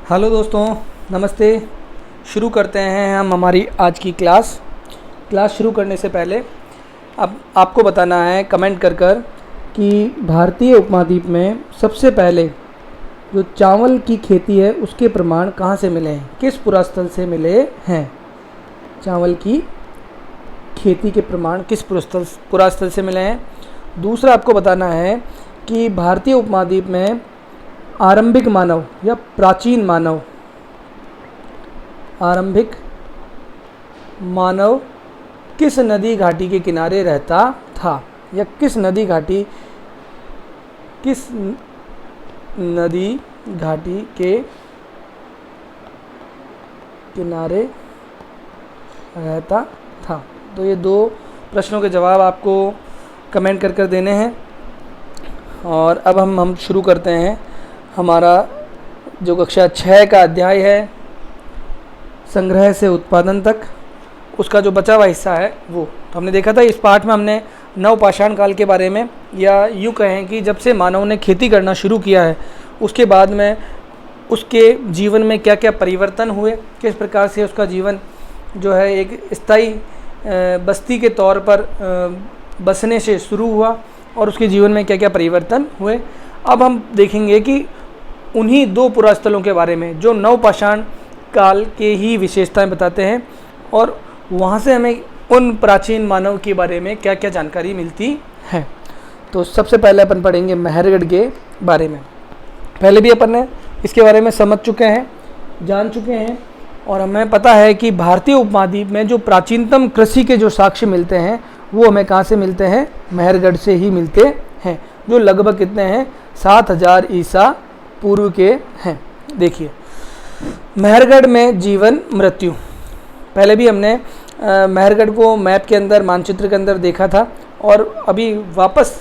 Hello दोस्तों, नमस्ते। शुरू करते हैं हम हमारी आज की क्लास। शुरू करने से पहले अब आपको बताना है कमेंट कर कि भारतीय उपमहाद्वीप में सबसे पहले जो चावल की खेती है उसके प्रमाण कहाँ से मिले हैं, किस पुरास्थल से मिले हैं। चावल की खेती के प्रमाण किस पुरास्थल से मिले हैं। दूसरा आपको बताना है कि भारतीय उपमहाद्वीप में आरंभिक मानव या प्राचीन मानव, आरंभिक मानव किस नदी घाटी के किनारे रहता था, या किस नदी घाटी के किनारे रहता था। तो ये दो प्रश्नों के जवाब आपको कमेंट कर देने हैं। और अब हम शुरू करते हैं हमारा जो कक्षा 6 का अध्याय है, संग्रह से उत्पादन तक, उसका जो बचा हुआ हिस्सा है वो। तो हमने देखा था इस पाठ में हमने नवपाषाण काल के बारे में, या यूँ कहें कि जब से मानव ने खेती करना शुरू किया है उसके बाद में उसके जीवन में क्या क्या परिवर्तन हुए, किस प्रकार से उसका जीवन जो है एक स्थायी बस्ती के तौर पर बसने से शुरू हुआ और उसके जीवन में क्या क्या परिवर्तन हुए। अब हम देखेंगे कि उन्हीं दो पुरास्थलों के बारे में जो नवपाषाण काल के ही विशेषताएं बताते हैं, और वहाँ से हमें उन प्राचीन मानव के बारे में क्या क्या जानकारी मिलती है। तो सबसे पहले अपन पढ़ेंगे मेहरगढ़ के बारे में। पहले भी अपन ने इसके बारे में समझ चुके हैं, जान चुके हैं, और हमें पता है कि भारतीय उपमहाद्वीप में जो प्राचीनतम कृषि के जो साक्ष्य मिलते हैं वो हमें कहाँ से मिलते हैं, मेहरगढ़ से ही मिलते हैं, जो लगभग कितने हैं, 7000 ईसा पूर्व के हैं। देखिए मेहरगढ़ में जीवन मृत्यु, पहले भी हमने मेहरगढ़ को मैप के अंदर, मानचित्र के अंदर देखा था, और अभी वापस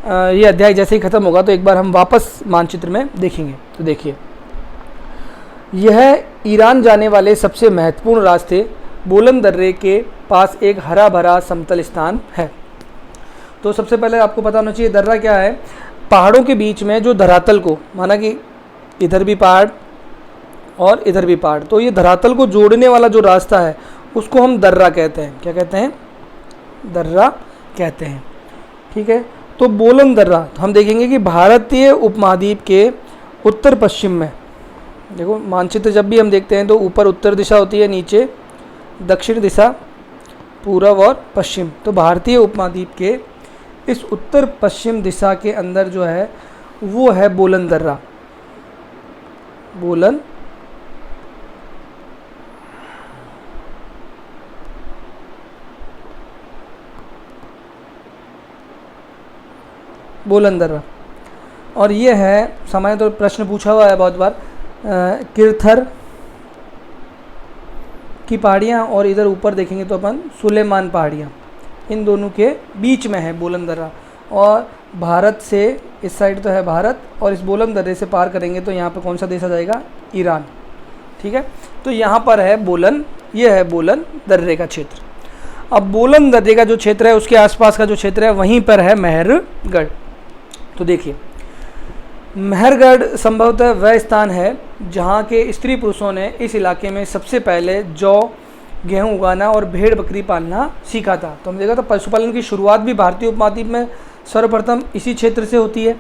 ये अध्याय जैसे ही ख़त्म होगा तो एक बार हम वापस मानचित्र में देखेंगे। तो देखिए यह ईरान जाने वाले सबसे महत्वपूर्ण रास्ते बोलन दर्रे के पास एक हरा भरा समतल स्थान है। तो सबसे पहले आपको पता होना चाहिए दर्रा क्या है। पहाड़ों के बीच में जो धरातल को, माना कि इधर भी पहाड़ और इधर भी पहाड़, तो ये धरातल को जोड़ने वाला जो रास्ता है उसको हम दर्रा कहते हैं। क्या कहते हैं? दर्रा कहते हैं। ठीक है। तो बोलन दर्रा तो हम देखेंगे कि भारतीय उपमहाद्वीप के उत्तर पश्चिम में, देखो मानचित्र जब भी हम देखते हैं तो ऊपर उत्तर दिशा होती है, नीचे दक्षिण दिशा, पूर्व और पश्चिम। तो भारतीय उपमहाद्वीप के इस उत्तर पश्चिम दिशा के अंदर जो है वो है बोलन दर्रा। बोलन दर्रा। और ये है, सामान्य तो प्रश्न पूछा हुआ है बहुत बार, किरथर की पहाड़ियाँ, और इधर ऊपर देखेंगे तो अपन सुलेमान पहाड़ियाँ, इन दोनों के बीच में है बोलन दर्रा। और भारत से इस साइड तो है भारत, और इस बोलन दर्रे से पार करेंगे तो यहाँ पर कौन सा देश आ जाएगा? ईरान। ठीक है। तो यहाँ पर है बोलन, ये है बोलन दर्रे का क्षेत्र। अब बोलन दर्रे का जो क्षेत्र है उसके आसपास का जो क्षेत्र है वहीं पर है मेहरगढ़। तो देखिए मेहरगढ़ संभवतः वह स्थान है जहाँ के स्त्री पुरुषों ने इस इलाके में सबसे पहले जौ, गेहूँ उगाना और भेड़ बकरी पालना सीखा था। तो हम देखा था पशुपालन की शुरुआत भी भारतीय उपमहाद्वीप में सर्वप्रथम इसी क्षेत्र से होती है,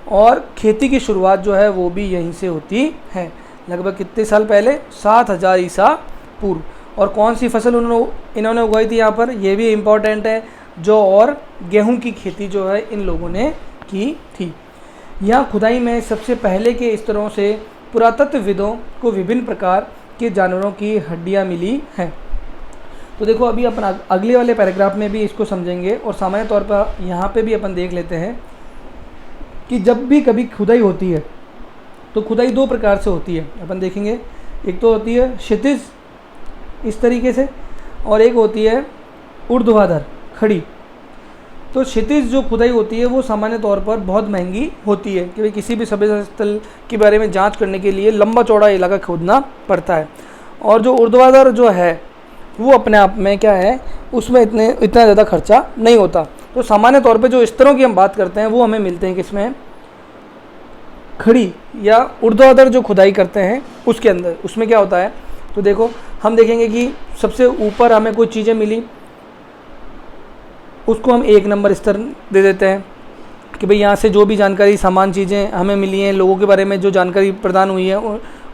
और खेती की शुरुआत जो है वो भी यहीं से होती है। लगभग कितने साल पहले? 7000 ईसा पूर्व। और कौन सी फसल इन्होंने उगाई थी यहाँ पर, ये भी इम्पोर्टेंट है, जौ और गेहूँ की खेती जो है इन लोगों ने की थी। यहाँ खुदाई में सबसे पहले के स्तरों से पुरातत्वविदों को विभिन्न प्रकार के जानवरों की हड्डियाँ मिली हैं। तो देखो अभी अपन अगले वाले पैराग्राफ में भी इसको समझेंगे, और सामान्य तौर पर यहाँ पे भी अपन देख लेते हैं कि जब भी कभी खुदाई होती है तो खुदाई दो प्रकार से होती है। अपन देखेंगे, एक तो होती है क्षितिज इस तरीके से, और एक होती है ऊर्ध्वाधर खड़ी। तो क्षितिज जो खुदाई होती है वो सामान्य तौर पर बहुत महंगी होती है, क्योंकि किसी भी सभ्यता स्थल के बारे में जांच करने के लिए लंबा चौड़ा इलाका खोदना पड़ता है। और जो ऊर्ध्वाधर जो है वो अपने आप में क्या है, उसमें इतना ज़्यादा खर्चा नहीं होता। तो सामान्य तौर पे जो स्तरों की हम बात करते हैं वो हमें मिलते हैं किसमें, खड़ी या ऊर्ध्वाधर जो खुदाई करते हैं उसके अंदर, उसमें क्या होता है, तो देखो हम देखेंगे कि सबसे ऊपर हमें कोई चीज़ें मिली, उसको हम 1 नंबर स्तर दे देते हैं कि भाई यहाँ से जो भी जानकारी, सामान, चीज़ें हमें मिली हैं, लोगों के बारे में जो जानकारी प्रदान हुई है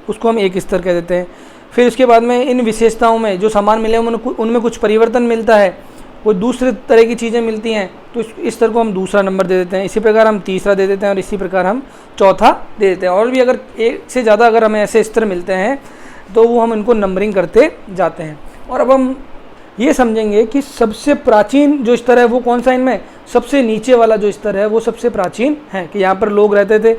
उसको हम 1 स्तर कह देते हैं। फिर उसके बाद में इन विशेषताओं में जो सामान मिले उनमें कुछ परिवर्तन मिलता है, कोई दूसरे तरह की चीज़ें मिलती हैं, तो इस स्तर को हम दूसरा नंबर दे देते हैं। इसी प्रकार हम तीसरा दे देते हैं और इसी प्रकार हम चौथा दे देते हैं। और भी अगर एक से ज़्यादा अगर हमें ऐसे स्तर मिलते हैं तो वो हम इनको नंबरिंग करते जाते हैं। और अब हम ये समझेंगे कि सबसे प्राचीन जो स्तर है वो कौन सा, इनमें सबसे नीचे वाला जो स्तर है वो सबसे प्राचीन है, कि यहाँ पर लोग रहते थे,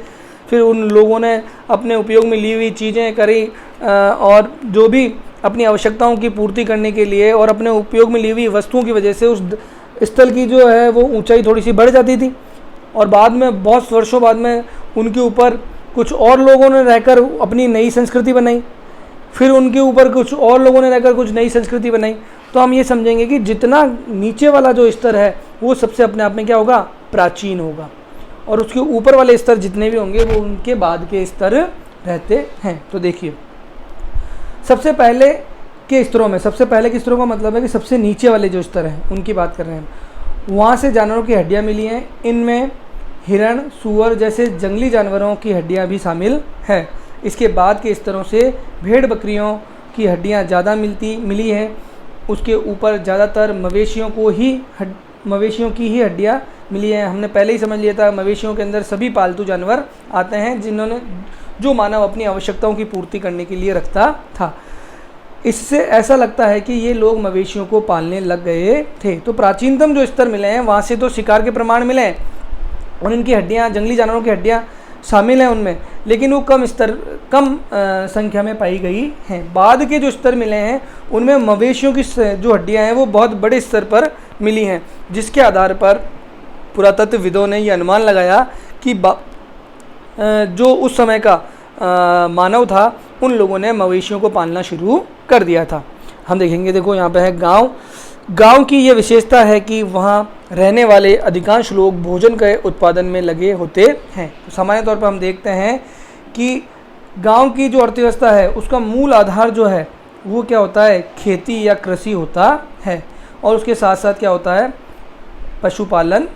फिर उन लोगों ने अपने उपयोग में ली हुई चीज़ें करी और जो भी अपनी आवश्यकताओं की पूर्ति करने के लिए और अपने उपयोग में ली हुई वस्तुओं की वजह से उस स्थल की जो है वो ऊंचाई थोड़ी सी बढ़ जाती थी, और बाद में बहुत वर्षों बाद में उनके ऊपर कुछ और लोगों ने रहकर अपनी नई संस्कृति बनाई, फिर उनके ऊपर कुछ और लोगों ने रहकर कुछ नई संस्कृति बनाई। तो हम ये समझेंगे कि जितना नीचे वाला जो स्तर है वो सबसे अपने आप में क्या होगा, प्राचीन होगा, और उसके ऊपर वाले स्तर जितने भी होंगे वो उनके बाद के स्तर रहते हैं। तो देखिए सबसे पहले के स्तरों का मतलब है कि सबसे नीचे वाले जो स्तर हैं उनकी बात कर रहे हैं। वहाँ से जानवरों की हड्डियाँ मिली हैं, इनमें हिरण, सूअर जैसे जंगली जानवरों की हड्डियाँ भी शामिल है। इसके बाद के स्तरों से भेड़ बकरियों की हड्डियाँ ज़्यादा मिली है। उसके ऊपर ज़्यादातर मवेशियों की ही हड्डियाँ मिली हैं। हमने पहले ही समझ लिया था, मवेशियों के अंदर सभी पालतू जानवर आते हैं जो मानव अपनी आवश्यकताओं की पूर्ति करने के लिए रखता था। इससे ऐसा लगता है कि ये लोग मवेशियों को पालने लग गए थे। तो प्राचीनतम जो स्तर मिले हैं वहाँ से तो शिकार के प्रमाण मिले हैं और इनकी हड्डियाँ, जंगली जानवरों की हड्डियाँ शामिल हैं उनमें, लेकिन वो कम संख्या में पाई गई हैं। बाद के जो स्तर मिले हैं उनमें मवेशियों की जो हड्डियाँ हैं वो बहुत बड़े स्तर पर मिली हैं, जिसके आधार पर पुरातत्वविदों ने ये अनुमान लगाया कि जो उस समय का मानव था उन लोगों ने मवेशियों को पालना शुरू कर दिया था। हम देखेंगे, देखो यहाँ पे है गांव की ये विशेषता है कि वहाँ रहने वाले अधिकांश लोग भोजन के उत्पादन में लगे होते हैं। तो सामान्य तौर पर हम देखते हैं कि गांव की जो अर्थव्यवस्था है उसका मूल आधार जो है वो क्या होता है, खेती या कृषि होता है, और उसके साथ साथ क्या होता है, पशुपालन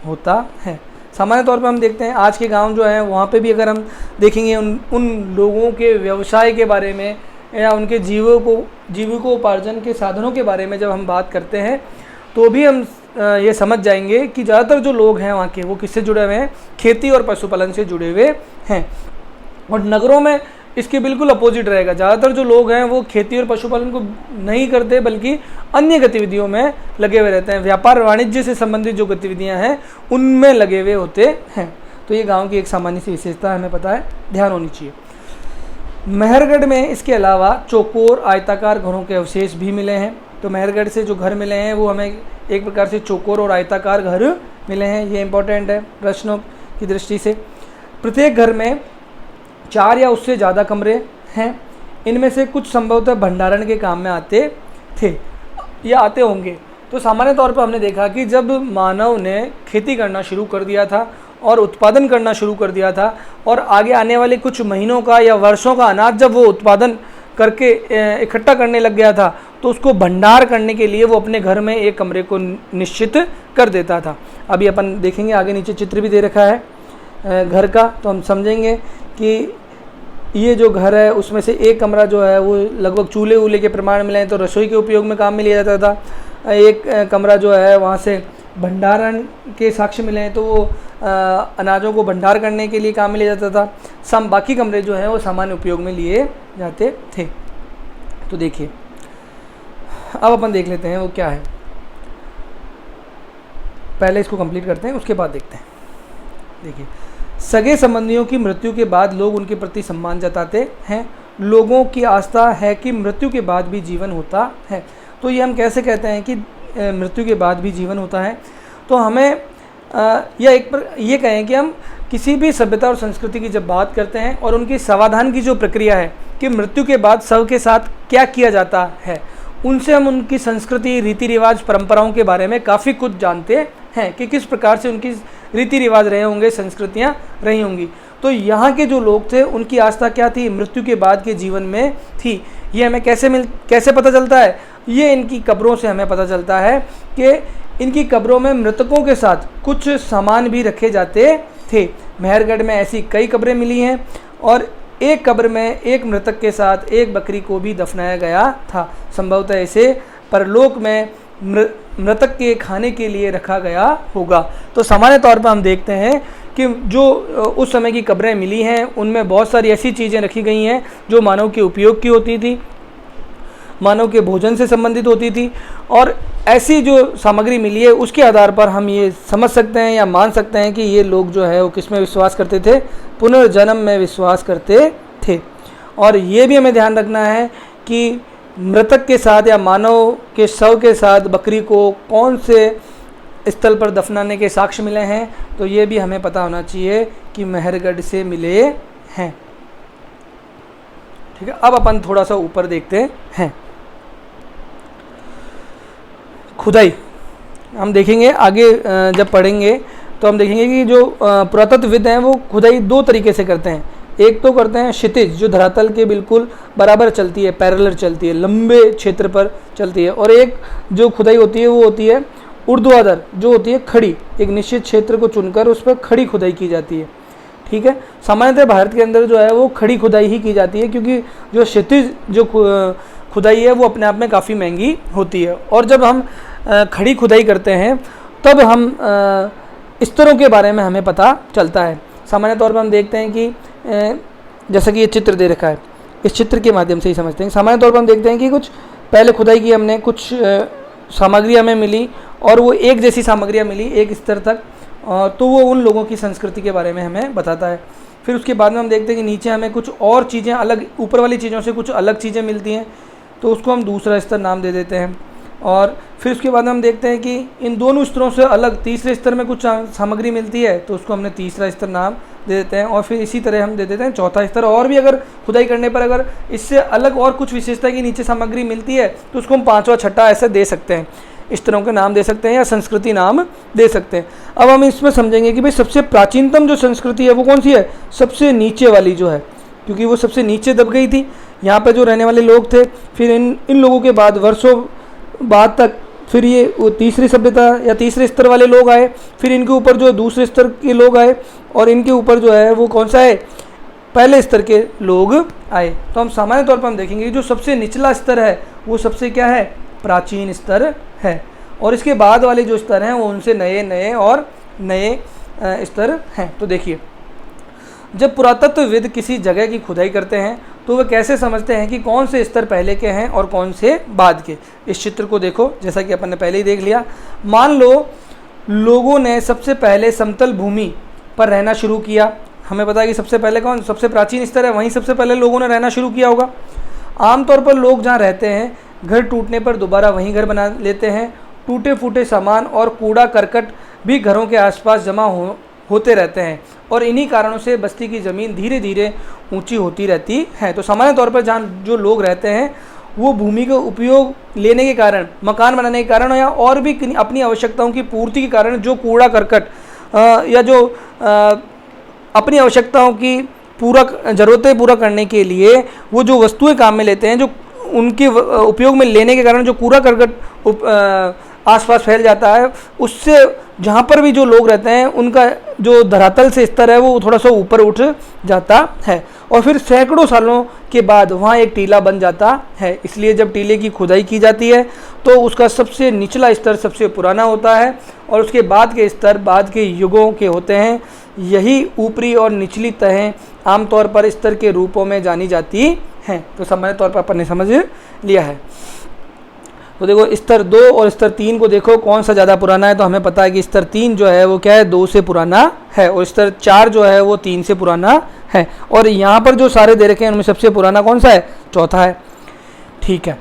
होता है। सामान्य तौर पर हम देखते हैं आज के गांव जो है वहाँ पे भी अगर हम देखेंगे उन लोगों के व्यवसाय के बारे में या उनके जीविकोपार्जन के साधनों के बारे में जब हम बात करते हैं तो भी हम ये समझ जाएंगे कि ज़्यादातर जो लोग हैं वहाँ के वो किससे जुड़े हुए हैं, खेती और पशुपालन से जुड़े हुए हैं। और नगरों में इसके बिल्कुल अपोजिट रहेगा, ज़्यादातर जो लोग हैं वो खेती और पशुपालन को नहीं करते बल्कि अन्य गतिविधियों में लगे हुए रहते हैं। व्यापार वाणिज्य से संबंधित जो गतिविधियां हैं उनमें लगे हुए होते हैं। तो ये गांव की एक सामान्य सी विशेषता है, हमें पता है, ध्यान होनी चाहिए। मेहरगढ़ में इसके अलावा चौकोर आयताकार घरों के अवशेष भी मिले हैं। तो मेहरगढ़ से जो घर मिले हैं वो हमें एक प्रकार से चौकोर और आयताकार घर मिले हैं। ये इंपॉर्टेंट है प्रश्नों की दृष्टि से। प्रत्येक घर में 4 या उससे ज़्यादा कमरे हैं। इनमें से कुछ संभवतः भंडारण के काम में आते थे या आते होंगे। तो सामान्य तौर पर हमने देखा कि जब मानव ने खेती करना शुरू कर दिया था और उत्पादन करना शुरू कर दिया था और आगे आने वाले कुछ महीनों का या वर्षों का अनाज जब वो उत्पादन करके इकट्ठा करने लग गया था तो उसको भंडार करने के लिए वो अपने घर में एक कमरे को निश्चित कर देता था। अभी अपन देखेंगे, आगे नीचे चित्र भी दे रखा है घर का, तो हम समझेंगे कि ये जो घर है उसमें से एक कमरा जो है वो लगभग चूल्हे वूल्हे के प्रमाण मिले हैं तो रसोई के उपयोग में काम में लिया जाता था। एक कमरा जो है वहाँ से भंडारण के साक्ष्य मिले हैं तो वो अनाजों को भंडार करने के लिए काम में लिया जाता था। बाकी कमरे जो हैं वो सामान्य उपयोग में लिए जाते थे। तो देखिए अब अपन देख लेते हैं वो क्या है। पहले इसको कंप्लीट करते हैं, उसके बाद देखते हैं। देखिए, सगे संबंधियों की मृत्यु के बाद लोग उनके प्रति सम्मान जताते हैं। लोगों की आस्था है कि मृत्यु के बाद भी जीवन होता है। तो ये हम कैसे कहते हैं कि मृत्यु के बाद भी जीवन होता है? तो हमें ये कहें कि हम किसी भी सभ्यता और संस्कृति की जब बात करते हैं और उनकी समाधान की जो प्रक्रिया है कि मृत्यु के बाद शव के साथ क्या किया जाता है, उनसे हम उनकी संस्कृति, रीति रिवाज, परंपराओं के बारे में काफ़ी कुछ जानते हैं कि किस प्रकार से उनकी रीति रिवाज रहे होंगे, संस्कृतियाँ रही होंगी। तो यहाँ के जो लोग थे उनकी आस्था क्या थी, मृत्यु के बाद के जीवन में थी। ये हमें कैसे पता चलता है, ये इनकी कब्रों से हमें पता चलता है कि इनकी कब्रों में मृतकों के साथ कुछ सामान भी रखे जाते थे। मेहरगढ़ में ऐसी कई कब्रें मिली हैं और एक कब्र में एक मृतक के साथ एक बकरी को भी दफनाया गया था। संभवतः इसे परलोक में मृतक के खाने के लिए रखा गया होगा। तो सामान्य तौर पर हम देखते हैं कि जो उस समय की कब्रें मिली हैं उनमें बहुत सारी ऐसी चीज़ें रखी गई हैं जो मानव के उपयोग की होती थी, मानव के भोजन से संबंधित होती थी। और ऐसी जो सामग्री मिली है उसके आधार पर हम ये समझ सकते हैं या मान सकते हैं कि ये लोग जो है वो किस में विश्वास करते थे, पुनर्जन्म में विश्वास करते थे। और ये भी हमें ध्यान रखना है कि मृतक के साथ या मानव के शव के साथ बकरी को कौन से स्थल पर दफनाने के साक्ष्य मिले हैं, तो ये भी हमें पता होना चाहिए कि मेहरगढ़ से मिले हैं। ठीक है, अब अपन थोड़ा सा ऊपर देखते हैं। खुदाई हम देखेंगे आगे, जब पढ़ेंगे तो हम देखेंगे कि जो पुरातत्वविद हैं वो खुदाई दो तरीके से करते हैं। एक तो करते हैं क्षितिज, जो धरातल के बिल्कुल बराबर चलती है, पैरेलल चलती है, लंबे क्षेत्र पर चलती है। और एक जो खुदाई होती है वो होती है ऊर्ध्वाधर, जो होती है खड़ी, एक निश्चित क्षेत्र को चुनकर उस पर खड़ी खुदाई की जाती है। ठीक है, सामान्यतः भारत के अंदर जो है वो खड़ी खुदाई ही की जाती है, क्योंकि जो क्षितिज जो खुदाई है वो अपने आप में काफ़ी महंगी होती है। और जब हम खड़ी खुदाई करते हैं तब हम स्तरों के बारे में हमें पता चलता है। सामान्य तौर पर हम देखते हैं कि जैसा कि ये चित्र दे रखा है, इस चित्र के माध्यम से ही समझते हैं। सामान्य तौर पर हम देखते हैं कि कुछ पहले खुदाई की हमने, कुछ सामग्री हमें मिली और वो एक जैसी सामग्रियाँ मिली एक स्तर तक, तो वो उन लोगों की संस्कृति के बारे में हमें बताता है। फिर उसके बाद में हम देखते हैं कि नीचे हमें कुछ और चीज़ें अलग, ऊपर वाली चीज़ों से कुछ अलग चीज़ें मिलती हैं, तो उसको हम दूसरा स्तर नाम दे देते हैं। और फिर उसके बाद हम देखते हैं कि इन दोनों स्तरों से अलग तीसरे स्तर में कुछ सामग्री मिलती है, तो उसको हमने तीसरा स्तर नाम दे देते हैं। और फिर इसी तरह हम दे देते हैं चौथा स्तर। और भी अगर खुदाई करने पर अगर इससे अलग और कुछ विशेषता की नीचे सामग्री मिलती है तो उसको हम पाँचवा छठा ऐसे दे सकते हैं, इस तरह के नाम दे सकते हैं या संस्कृति नाम दे सकते हैं। अब हम इसमें समझेंगे कि भाई सबसे प्राचीनतम जो संस्कृति है वो कौन सी है, सबसे नीचे वाली जो है, क्योंकि वो सबसे नीचे दब गई थी। यहाँ पे जो रहने वाले लोग थे, फिर इन लोगों के बाद वर्षों बाद तक फिर ये वो तीसरी सभ्यता या तीसरे स्तर वाले लोग आए, फिर इनके ऊपर जो दूसरे स्तर के लोग आए और इनके ऊपर जो है वो कौन सा है, पहले स्तर के लोग आए। तो हम सामान्य तौर पर हम देखेंगे जो सबसे निचला स्तर है वो सबसे क्या है, प्राचीन स्तर है। और इसके बाद वाले जो स्तर हैं वो उनसे नए नए और नए स्तर हैं। तो देखिए, जब पुरातत्वविद किसी जगह की खुदाई करते हैं तो वे कैसे समझते हैं कि कौन से स्तर पहले के हैं और कौन से बाद के। इस चित्र को देखो, जैसा कि अपन ने पहले ही देख लिया। मान लो लोगों ने सबसे पहले समतल भूमि पर रहना शुरू किया। हमें पता है कि सबसे पहले कौन, सबसे प्राचीन स्तर है, वहीं सबसे पहले लोगों ने रहना शुरू किया होगा। आमतौर पर लोग जहाँ रहते हैं घर टूटने पर दोबारा वहीं घर बना लेते हैं। टूटे फूटे सामान और कूड़ा करकट भी घरों के आसपास जमा होते रहते हैं और इन्हीं कारणों से बस्ती की ज़मीन धीरे धीरे ऊंची होती रहती है। तो सामान्य तौर पर जहाँ जो लोग रहते हैं वो भूमि का उपयोग लेने के कारण, मकान बनाने के कारण या और भी अपनी आवश्यकताओं की पूर्ति के कारण जो कूड़ा करकट या जो अपनी आवश्यकताओं की ज़रूरतें पूरा करने के लिए वो जो वस्तुएं काम में लेते हैं, जो उनके उपयोग में लेने के कारण जो कूड़ा करकट आसपास फैल जाता है, उससे जहाँ पर भी जो लोग रहते हैं उनका जो धरातल से स्तर है वो थोड़ा सा ऊपर उठ जाता है और फिर सैकड़ों सालों के बाद वहाँ एक टीला बन जाता है। इसलिए जब टीले की खुदाई की जाती है तो उसका सबसे निचला स्तर सबसे पुराना होता है और उसके बाद के स्तर बाद के युगों के होते हैं। यही ऊपरी और निचली तहें आमतौर पर स्तर के रूपों में जानी जाती हैं। तो सामान्य तौर पर अपन ने समझ लिया है। तो देखो, स्तर 2 और स्तर 3 को देखो कौन सा ज़्यादा पुराना है। तो हमें पता है कि स्तर 3 जो है वो क्या है, 2 से पुराना है और स्तर 4 जो है वो 3 से पुराना है। और यहाँ पर जो सारे दे रखे हैं उनमें सबसे पुराना कौन सा है, चौथा है। ठीक है,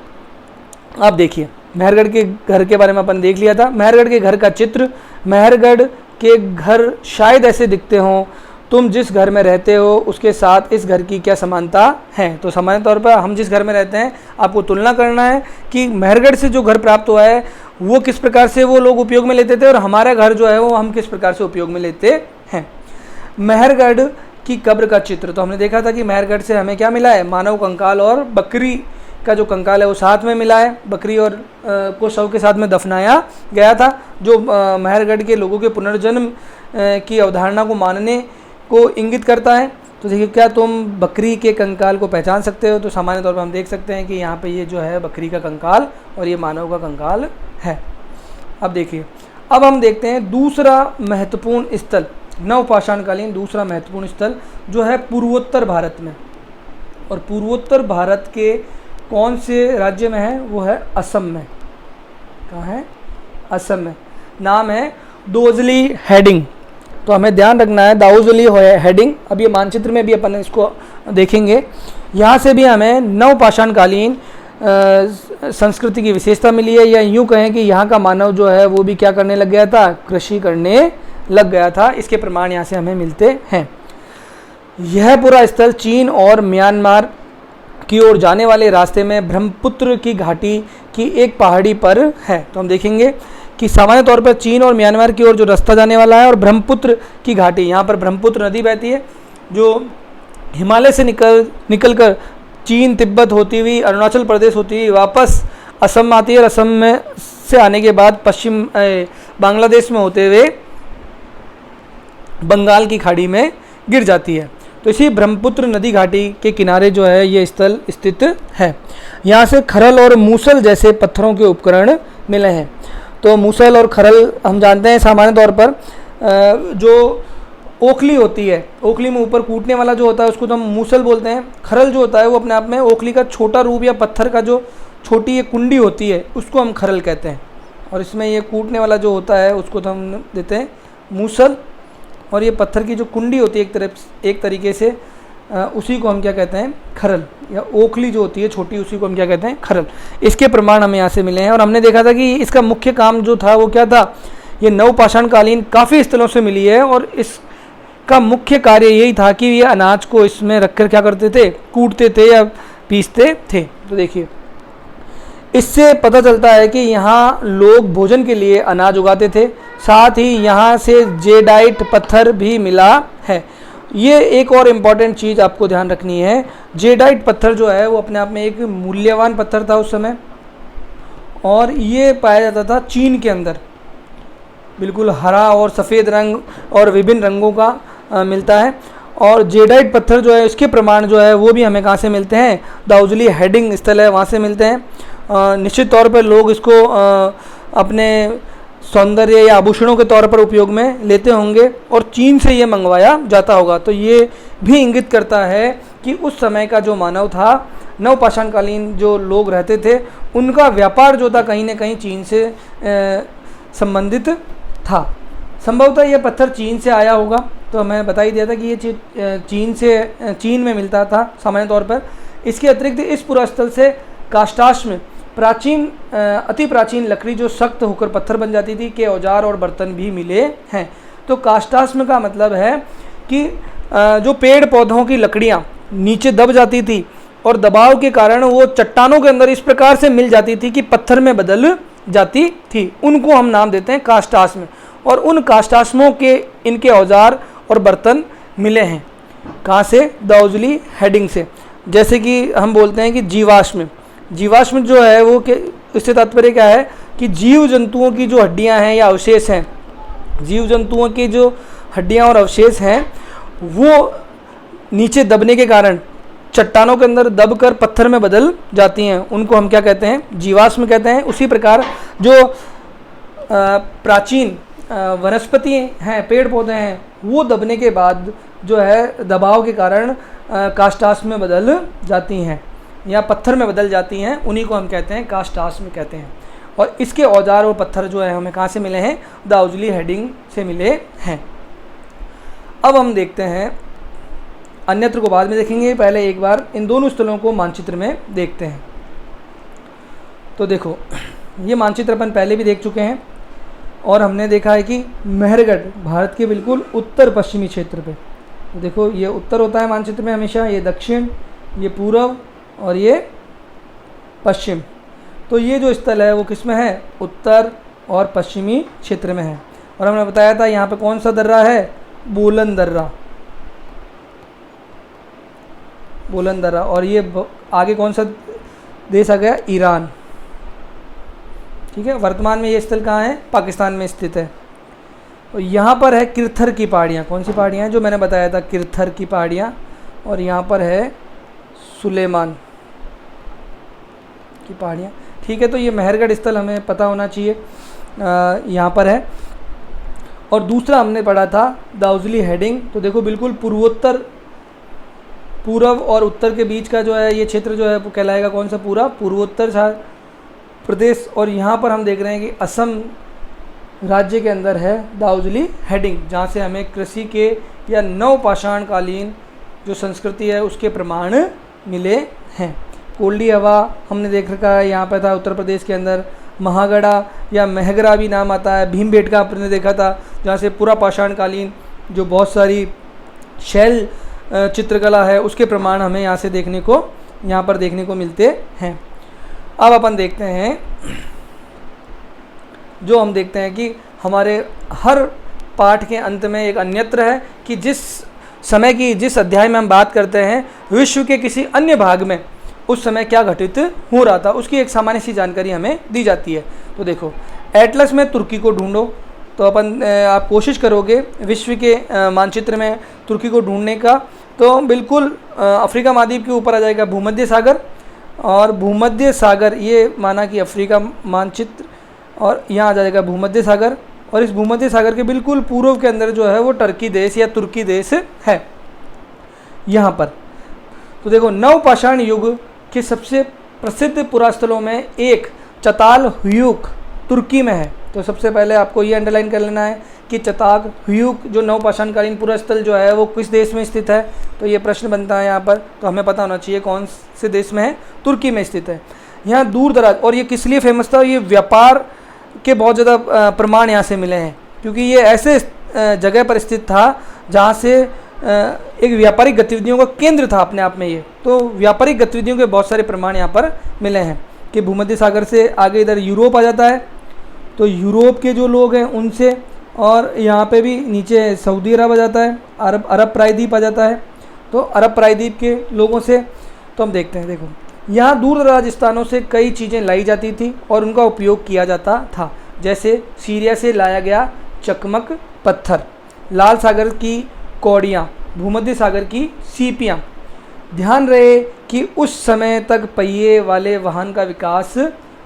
अब देखिए मेहरगढ़ के घर के बारे में अपन देख लिया था। मेहरगढ़ के घर का चित्र, मेहरगढ़ के घर शायद ऐसे दिखते हों। तुम जिस घर में रहते हो उसके साथ इस घर की क्या समानता है। तो सामान्य तौर पर हम जिस घर में रहते हैं आपको तुलना करना है कि मेहरगढ़ से जो घर प्राप्त हुआ है वो किस प्रकार से वो लोग उपयोग में लेते थे और हमारा घर जो है वो हम किस प्रकार से उपयोग में लेते हैं। मेहरगढ़ की कब्र का चित्र। तो हमने देखा था कि मेहरगढ़ से हमें क्या मिला है, मानव कंकाल और बकरी का जो कंकाल है वो साथ में मिला है। बकरी और को शव के साथ में दफनाया गया था, जो मेहरगढ़ के लोगों के पुनर्जन्म की अवधारणा को मानने को इंगित करता है। तो देखिए, क्या तुम बकरी के कंकाल को पहचान सकते हो? तो सामान्य तौर पर हम देख सकते हैं कि यहाँ पे ये जो है बकरी का कंकाल और ये मानव का कंकाल है। अब देखिए, अब हम देखते हैं दूसरा महत्वपूर्ण स्थल, नवपाषाणकालीन दूसरा महत्वपूर्ण स्थल जो है पूर्वोत्तर भारत में। और पूर्वोत्तर भारत के कौन से राज्य में है? वो है असम में। कहाँ है? असम में। नाम है दाओजली हेडिंग। तो हमें ध्यान रखना है दाओजली हेडिंग। अब ये मानचित्र में भी अपन इसको देखेंगे। यहाँ से भी हमें नवपाषाणकालीन संस्कृति की विशेषता मिली है, या यूँ कहें कि यहाँ का मानव जो है वो भी क्या करने लग गया था? कृषि करने लग गया था। इसके प्रमाण यहाँ से हमें मिलते हैं। यह पूरा स्थल चीन और म्यांमार की ओर जाने वाले रास्ते में ब्रह्मपुत्र की घाटी की एक पहाड़ी पर है। तो हम देखेंगे कि सामान्य तौर पर चीन और म्यांमार की ओर जो रास्ता जाने वाला है, और ब्रह्मपुत्र की घाटी, यहाँ पर ब्रह्मपुत्र नदी बहती है जो हिमालय से निकल कर चीन तिब्बत होती हुई अरुणाचल प्रदेश होती हुई वापस असम आती है, और असम में से आने के बाद पश्चिम बांग्लादेश में होते हुए बंगाल की खाड़ी में गिर जाती है। तो इसी ब्रह्मपुत्र नदी घाटी के किनारे जो है ये स्थल स्थित है। यहाँ से खरल और मूसल जैसे पत्थरों के उपकरण मिले हैं। तो मूसल और खरल हम जानते हैं सामान्य तौर पर जो ओखली होती है, ओखली में ऊपर कूटने वाला जो होता है उसको तो हम मूसल बोलते हैं। खरल जो होता है वो अपने आप में ओखली का छोटा रूप या पत्थर का जो छोटी एक कुंडी होती है उसको हम खरल कहते हैं। और इसमें ये कूटने वाला जो होता है उसको तो हम देते हैं मूसल। और ये पत्थर की जो कुंडी होती है एक तरीके से उसी को हम क्या कहते हैं? खरल। या ओखली जो होती है छोटी, उसी को हम क्या कहते हैं? खरल। इसके प्रमाण हमें यहाँ से मिले हैं। और हमने देखा था कि इसका मुख्य काम जो था वो क्या था? ये नवपाषाणकालीन काफ़ी स्थलों से मिली है, और इसका मुख्य कार्य यही था कि ये अनाज को इसमें रखकर क्या करते थे? कूटते थे या पीसते थे। तो देखिए, इससे पता चलता है कि यहाँ लोग भोजन के लिए अनाज उगाते थे। साथ ही यहाँ से जेडाइट पत्थर भी मिला है। ये एक और इम्पॉर्टेंट चीज़ आपको ध्यान रखनी है। जेडाइट पत्थर जो है वो अपने आप में एक मूल्यवान पत्थर था उस समय, और ये पाया जाता था चीन के अंदर। बिल्कुल हरा और सफ़ेद रंग और विभिन्न रंगों का मिलता है। और जेडाइट पत्थर जो है इसके प्रमाण जो है वो भी हमें कहाँ से मिलते हैं? दाओजली हेडिंग स्थल है वहाँ से मिलते हैं। निश्चित तौर पर लोग इसको अपने सौंदर्य या आभूषणों के तौर पर उपयोग में लेते होंगे, और चीन से ये मंगवाया जाता होगा। तो ये भी इंगित करता है कि उस समय का जो मानव था, नवपाषाणकालीन जो लोग रहते थे, उनका व्यापार जो था कहीं ना कहीं चीन से संबंधित था। संभवतः यह पत्थर चीन से आया होगा। तो हमें बता ही दिया था कि ये चीन में मिलता था सामान्य तौर पर। इसके अतिरिक्त इस पूरा स्थल से काष्ठाश्म अति प्राचीन लकड़ी जो सख्त होकर पत्थर बन जाती थी के औजार और बर्तन भी मिले हैं। तो काष्ठाश्म का मतलब है कि जो पेड़ पौधों की लकड़ियाँ नीचे दब जाती थी, और दबाव के कारण वो चट्टानों के अंदर इस प्रकार से मिल जाती थी कि पत्थर में बदल जाती थी, उनको हम नाम देते हैं काष्ठाश्म। और उन काष्ठाश्मों के इनके औजार और बर्तन मिले हैं। कहाँ से? दाओजली हेडिंग से। जैसे कि हम बोलते हैं कि जीवाश्म। जीवाश्म जो है वो इससे तात्पर्य क्या है कि जीव जंतुओं की जो हड्डियां हैं या अवशेष हैं, जीव जंतुओं की जो हड्डियां और अवशेष हैं वो नीचे दबने के कारण चट्टानों के अंदर दबकर पत्थर में बदल जाती हैं, उनको हम क्या कहते हैं? जीवाश्म कहते हैं। उसी प्रकार जो प्राचीन वनस्पति हैं, पेड़ पौधे हैं, वो दबने के बाद जो है दबाव के कारण काष्ठाश्म में बदल जाती हैं या पत्थर में बदल जाती हैं, उन्हीं को हम कहते हैं काष्ठाश्म कहते हैं। और इसके औजार और पत्थर जो है हमें कहाँ से मिले हैं? दाओजली हेडिंग से मिले हैं। अब हम देखते हैं, अन्यत्र को बाद में देखेंगे, पहले एक बार इन दोनों स्थलों को मानचित्र में देखते हैं। तो देखो, ये मानचित्र अपन पहले भी देख चुके हैं, और हमने देखा है कि मेहरगढ़ भारत के बिल्कुल उत्तर पश्चिमी क्षेत्र पे, देखो ये उत्तर होता है मानचित्र में हमेशा, ये दक्षिण, ये पूर्व और ये पश्चिम। तो ये जो स्थल है वो किस में है? उत्तर और पश्चिमी क्षेत्र में है। और हमने बताया था यहाँ पे कौन सा दर्रा है? बोलन दर्रा। बोलन दर्रा। और ये आगे कौन सा देश आ गया? ईरान। ठीक है, वर्तमान में ये स्थल कहाँ है? पाकिस्तान में स्थित है। और यहाँ पर है किरथर की पहाड़ियाँ। कौन सी पहाड़ियाँ हैं? जो मैंने बताया था, किरथर की पहाड़ियाँ। और यहाँ पर है सुलेमान की पहाड़ियाँ। ठीक है, तो ये मेहरगढ़ स्थल हमें पता होना चाहिए, यहाँ पर है। और दूसरा हमने पढ़ा था दाउजली हेडिंग। तो देखो बिल्कुल पूर्वोत्तर, पूर्व और उत्तर के बीच का जो है ये क्षेत्र जो है वो कहलाएगा कौन सा? पूरा पूर्वोत्तर प्रदेश। और यहाँ पर हम देख रहे हैं कि असम राज्य के अंदर है दाउजली हेडिंग, जहाँ से हमें कृषि के या नवपाषाण कालीन जो संस्कृति है उसके प्रमाण मिले हैं। कोल्डी हवा हमने देख रखा है, यहाँ पर था उत्तर प्रदेश के अंदर। महागढ़ा या महगरा भी नाम आता है। भीमबेटका आपने देखा था, जहाँ से पूरा पाषाण कालीन जो बहुत सारी शैल चित्रकला है उसके प्रमाण हमें यहाँ से यहाँ पर देखने को मिलते हैं। अब अपन देखते हैं, जो हम देखते हैं कि हमारे हर पाठ के अंत में एक अन्यत्र है कि जिस समय की, जिस अध्याय में हम बात करते हैं विश्व के किसी अन्य भाग में उस समय क्या घटित हो रहा था, उसकी एक सामान्य सी जानकारी हमें दी जाती है। तो देखो, एटलस में तुर्की को ढूंढो। तो आप कोशिश करोगे विश्व के मानचित्र में तुर्की को ढूंढने का, तो बिल्कुल अफ्रीका महाद्वीप के ऊपर आ जाएगा भूमध्य सागर। और भूमध्य सागर ये माना कि अफ्रीका मानचित्र, और यहाँ आ जाएगा भूमध्य सागर। और इस भूमध्य सागर के बिल्कुल पूर्व के अंदर जो है वो टर्की देश या तुर्की देश है यहाँ पर। तो देखो, नवपाषाण युग के सबसे प्रसिद्ध पुरास्थलों में एक चताल-हुयूक तुर्की में है। तो सबसे पहले आपको ये अंडरलाइन कर लेना है कि चताल-हुयूक जो नवपाषाणकालीन पुरास्थल जो है वो किस देश में स्थित है। तो ये प्रश्न बनता है यहाँ पर, तो हमें पता होना चाहिए कौन से देश में है। तुर्की में स्थित है। यहाँ दूर दराज, और ये किस लिए फेमस था? ये व्यापार के बहुत ज़्यादा प्रमाण यहाँ से मिले हैं, क्योंकि ये ऐसे जगह पर स्थित था जहाँ से एक व्यापारिक गतिविधियों का केंद्र था अपने आप में ये। तो व्यापारिक गतिविधियों के बहुत सारे प्रमाण यहाँ पर मिले हैं कि भूमध्य सागर से आगे इधर यूरोप आ जाता है, तो यूरोप के जो लोग हैं उनसे, और यहाँ पे भी नीचे सऊदी अरब आ जाता है, अरब प्रायद्वीप आ जाता है, तो अरब प्रायद्वीप के लोगों से। तो हम देखते हैं, देखो यहाँ दूर दराज स्थानों से कई चीज़ें लाई जाती थी और उनका उपयोग किया जाता था। जैसे सीरिया से लाया गया चकमक पत्थर, लाल सागर की कौड़ियाँ, भूमध्य सागर की सीपियाँ। ध्यान रहे कि उस समय तक पहिए वाले वाहन का विकास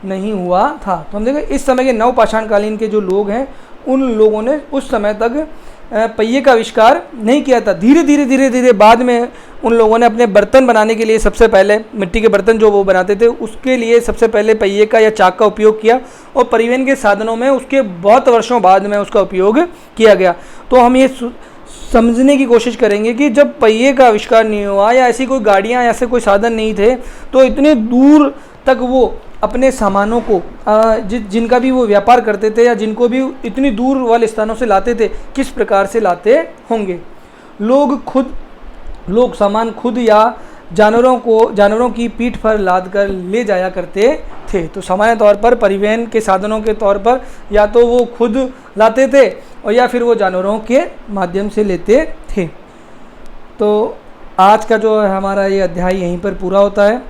नहीं हुआ था। तो हम देखें इस समय के नवपाषाणकालीन के जो लोग हैं उन लोगों ने उस समय तक पहिए का आविष्कार नहीं किया था। धीरे धीरे बाद में उन लोगों ने अपने बर्तन बनाने के लिए सबसे पहले मिट्टी के बर्तन जो वो बनाते थे उसके लिए सबसे पहले पहिए का या चाक का उपयोग किया, और परिवहन के साधनों में उसके बहुत वर्षों बाद में उसका उपयोग किया गया। तो हम ये समझने की कोशिश करेंगे कि जब पहिए का आविष्कार नहीं हुआ या ऐसी कोई गाड़ियाँ, ऐसे कोई साधन नहीं थे, तो इतने दूर तक वो अपने सामानों को जिनका भी वो व्यापार करते थे या जिनको भी इतनी दूर वाले स्थानों से लाते थे, किस प्रकार से लाते होंगे। लोग सामान खुद या जानवरों की पीठ पर लाद कर ले जाया करते थे। तो सामान्य तौर पर परिवहन के साधनों के तौर पर या तो वो खुद लाते थे और या फिर वो जानवरों के माध्यम से लेते थे। तो आज का जो है हमारा ये अध्याय यहीं पर पूरा होता है।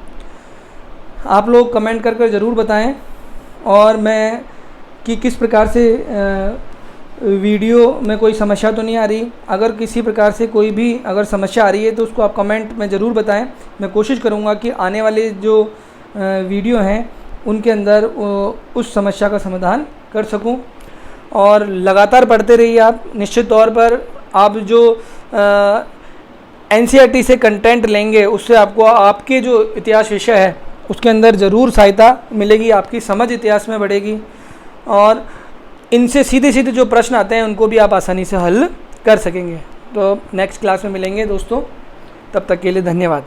आप लोग कमेंट कर ज़रूर बताएं और मैं कि किस प्रकार से वीडियो में कोई समस्या तो नहीं आ रही। अगर किसी प्रकार से कोई भी अगर समस्या आ रही है तो उसको आप कमेंट में ज़रूर बताएं। मैं कोशिश करूँगा कि आने वाले जो वीडियो हैं उनके अंदर उस समस्या का समाधान कर सकूं। और लगातार पढ़ते रहिए आप। निश्चित तौर पर आप जो NCERT से कंटेंट लेंगे उससे आपको आपके जो इतिहास विषय है उसके अंदर ज़रूर सहायता मिलेगी, आपकी समझ इतिहास में बढ़ेगी और इनसे सीधे जो प्रश्न आते हैं उनको भी आप आसानी से हल कर सकेंगे। तो नेक्स्ट क्लास में मिलेंगे दोस्तों, तब तक के लिए धन्यवाद।